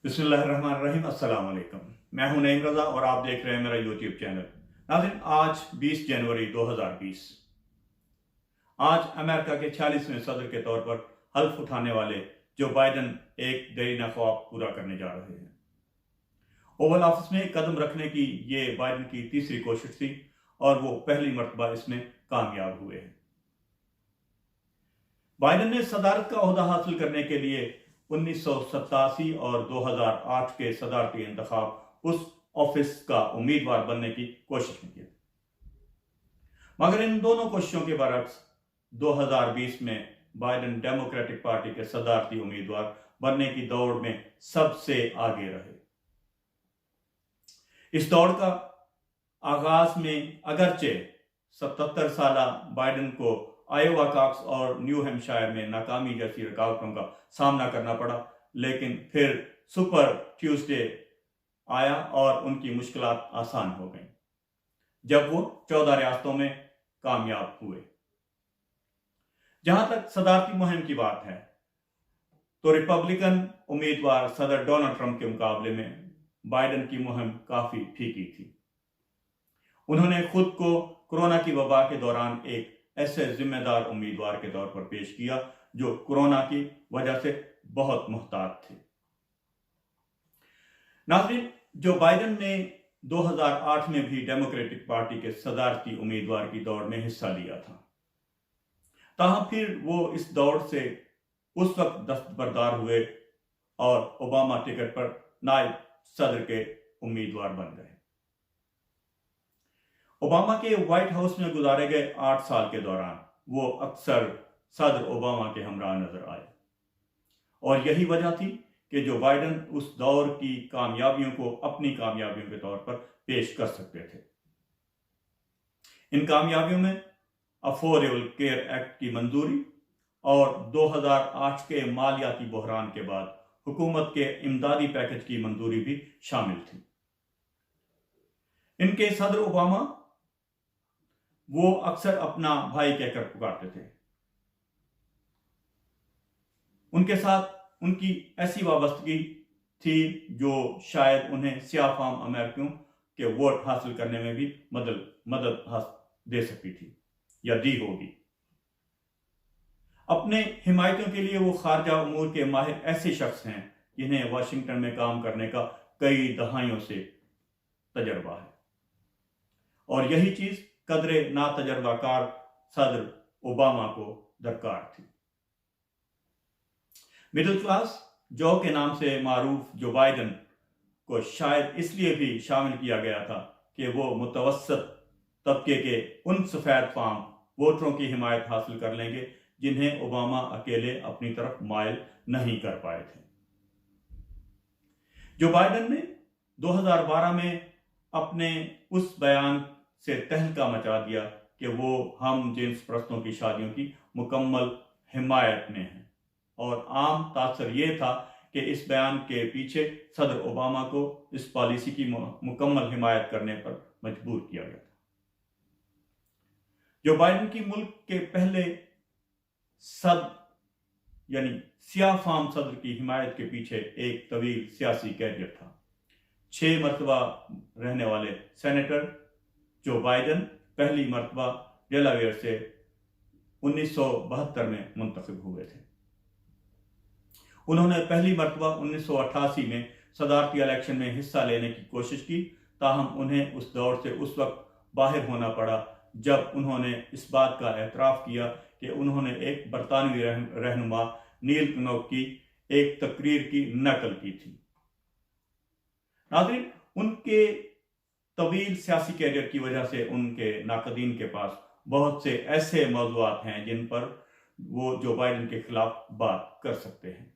बिस्मिल्लाहिर्रहमानिर्रहीम। अस्सलाम वालेकुम। मैं हूं नईम रजा और आप देख रहे हैं मेरा यूट्यूब चैनल। नाज़रीन, आज 20 जनवरी 2020। आज अमेरिका के 46वें सदर के तौर पर हल्फ उठाने वाले जो बाइडन एक देरीना ख्वाब पूरा करने जा रहे हैं। ओवल ऑफिस में कदम रखने की ये बाइडन की तीसरी कोशिश थी और वो पहली मर्तबा इसमें कामयाब हुए हैं। बाइडन ने सदारत का ओहदा हासिल करने के लिए 1987 और 2008 के सदारती इंतखाब उस ऑफिस का उम्मीदवार बनने की कोशिश में की, मगर इन दोनों कोशिशों के बरक्स 2020 में बाइडन डेमोक्रेटिक पार्टी के सदारती उम्मीदवार बनने की दौड़ में सबसे आगे रहे। इस दौड़ का आगाज में अगरचे 77 साल बाइडन को आयोवा कॉक्स और न्यू हैम्पशायर में नाकामी जैसी रुकावटों का सामना करना पड़ा, लेकिन फिर सुपर ट्यूसडे आया और उनकी मुश्किलात आसान हो गई जब वो 14 रियासतों में कामयाब हुए। जहां तक सदारती मुहिम की बात है तो रिपब्लिकन उम्मीदवार सदर डोनाल्ड ट्रंप के मुकाबले में बाइडन की मुहिम काफी फीकी थी। उन्होंने खुद को कोरोना की वबा के दौरान एक ऐसे जिम्मेदार उम्मीदवार के तौर पर पेश किया जो कोरोना की वजह से बहुत मुहताज थे। नाज़रीन, जो बाइडन ने 2008 में भी डेमोक्रेटिक पार्टी के सदारती उम्मीदवार की दौड़ में हिस्सा लिया था, ताहम फिर वो इस दौड़ से उस वक्त दस्तबरदार हुए और ओबामा टिकट पर नायब सदर के उम्मीदवार बन गए। ओबामा के व्हाइट हाउस में गुजारे गए 8 साल के दौरान वो अक्सर सदर ओबामा के हमराह नजर आए और यही वजह थी कि जो बाइडन उस दौर की कामयाबियों को अपनी कामयाबियों के तौर पर पेश कर सकते थे। इन कामयाबियों में अफोर्डेबल केयर एक्ट की मंजूरी और 2008 के मालियाती बहरान के बाद हुकूमत के इमदादी पैकेज की मंजूरी भी शामिल थी। इनके सदर ओबामा वो अक्सर अपना भाई कहकर पुकारते थे। उनके साथ उनकी ऐसी वाबस्तगी थी जो शायद उन्हें स्याह फाम अमेरिकियों के वोट हासिल करने में भी मदद दे सकती थी या दी होगी। अपने हिमायतियों के लिए वो खारजा उमूर के माहिर ऐसे शख्स हैं जिन्हें वाशिंगटन में काम करने का कई दहाइयों से तजर्बा है और यही चीज कदरे ना तजर्बाकार सदर ओबामा को दरकार थी। मिडिल क्लास जो के नाम से मारूफ जो बाइडन को शायद इसलिए भी शामिल किया गया था कि वो मुतवस्सत तबके के उन सफेद फाम वोटरों की हिमायत हासिल कर लेंगे जिन्हें ओबामा अकेले अपनी तरफ मायल नहीं कर पाए थे। जो बाइडन ने 2012 में अपने उस बयान से तहलका मचा दिया कि वो हम जिन्स परस्तों की शादियों की मुकम्मल हिमायत में हैं, और आम तासर ये था कि इस बयान के पीछे सदर ओबामा को इस पॉलिसी की मुकम्मल हिमायत करने पर मजबूर किया गया था। जो बाइडन की मुल्क के पहले यानी सियाह फाम सदर की हिमायत के पीछे एक तवील सियासी कैरियर था। 6 मरतबा रहने वाले सेनेटर जो बाइडन पहली मरतबा डेलावेयर से 1972 में मुंतखब हुए थे। उन्होंने पहली मरतबा 1988 में सदारती इलेक्शन में हिस्सा लेने की कोशिश की, ताहम उन्हें उस दौर से उस वक्त बाहर होना पड़ा जब उन्होंने इस बात का एतराफ़ किया कि उन्होंने एक बरतानवी रहनुमा नील कनोक की एक तकरीर की नकल की थी। नाज़रीन, उनके तवील सियासी कैरियर की वजह से उनके नाकदीन के पास बहुत से ऐसे मौज़ूआत हैं जिन पर वो जो बाइडन के खिलाफ बात कर सकते हैं।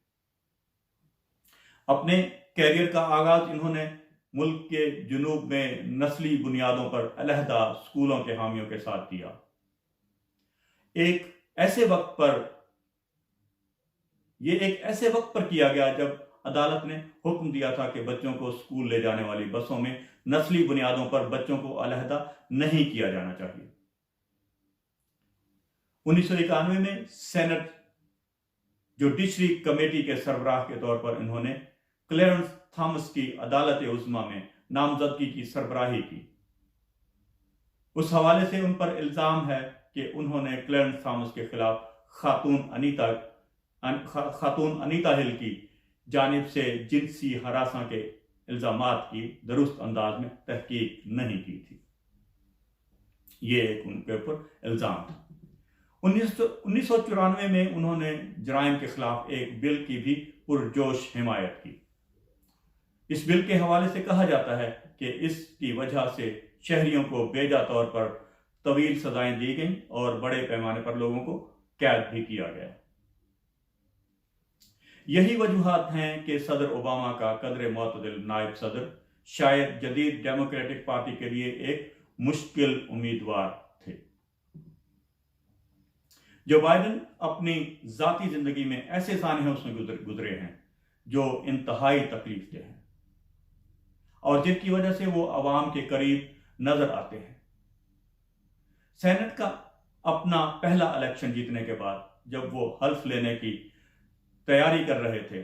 अपने कैरियर का आगाज इन्होंने मुल्क के जुनूब में नस्ली बुनियादों पर अलहदा स्कूलों के हामियों के साथ दिया। एक ऐसे वक्त पर किया गया जब अदालत ने हुक्म दिया था कि बच्चों को स्कूल ले जाने वाली बसों में नस्ली बुनियादों पर बच्चों को अलहदा नहीं किया जाना चाहिए। 1991 में सेनेट जुडिशरी कमेटी के सरबराह के तौर पर इन्होंने क्लेरेंस थॉमस की अदालत उज़्मा में नामजदगी की सरबराही की। उस हवाले से उन पर इल्जाम है कि उन्होंने क्लेरेंस थॉमस के खिलाफ खातून अनीता हिल की जानिब से जिनसी हरासा के इल्जामात की दुरुस्त अंदाज में तहकीक नहीं की थी। ये एक उनके ऊपर इल्जाम था। 1994 में उन्होंने जराइम के खिलाफ एक बिल की भी पुरजोश हिमायत की। इस बिल के हवाले से कहा जाता है कि इसकी वजह से शहरियों को बेजा तौर पर तवील सजाएं दी गई और बड़े पैमाने पर लोगों को कैद भी किया गया। यही वजूहात हैं कि सदर ओबामा का कदरे मोतदिल नायब सदर शायद जदीद डेमोक्रेटिक पार्टी के लिए एक मुश्किल उम्मीदवार थे। जो बाइडेन अपनी जाती जिंदगी में ऐसे सानहों से गुजरे हैं जो इंतहाई तकलीफ दे हैं और जिनकी वजह से वो अवाम के करीब नजर आते हैं। सेनेट का अपना पहला इलेक्शन जीतने के बाद जब वो हल्फ लेने की तैयारी कर रहे थे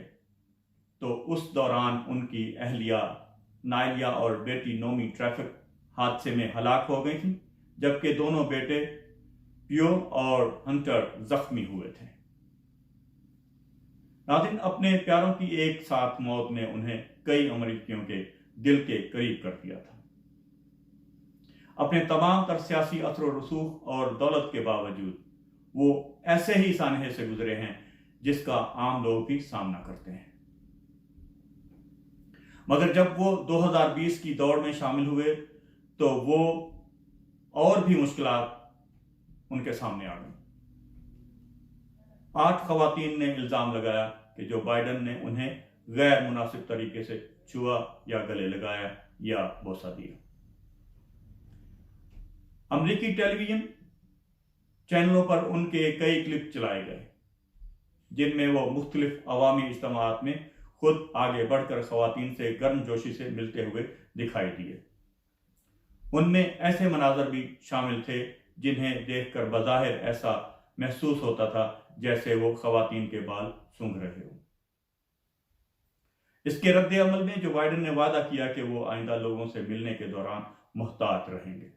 तो उस दौरान उनकी अहलिया नाइलिया और बेटी नोमी ट्रैफिक हादसे में हलाक हो गई थी, जबकि दोनों बेटे पियो और हंटर जख्मी हुए थे। नाज़रीन, अपने प्यारों की एक साथ मौत ने उन्हें कई अमरीकियों के दिल के करीब कर दिया था। अपने तमाम तर सियासी असर व रसूख और दौलत के बावजूद वो ऐसे ही सानहे से गुजरे हैं जिसका आम लोग भी सामना करते हैं। मगर जब वो 2020 की दौड़ में शामिल हुए तो वो और भी मुश्किलात उनके सामने आ गई। 8 खवातीन ने इल्जाम लगाया कि जो बाइडेन ने उन्हें गैर मुनासिब तरीके से छुआ या गले लगाया या बोसा दिया। अमेरिकी टेलीविजन चैनलों पर उनके कई क्लिप चलाए गए जिनमें वो मुख्तलिफ अवामी इज्तिमाआत में खुद आगे बढ़कर खवातीन से गर्मजोशी से मिलते हुए दिखाई दिए। उनमें ऐसे मनाजर भी शामिल थे जिन्हें देखकर बज़ाहिर ऐसा महसूस होता था जैसे वो खवातीन के बाल सूंघ रहे हो। इसके रद्द अमल में जो बाइडेन ने वादा किया कि वो आइंदा लोगों से मिलने के दौरान मुहतात रहेंगे।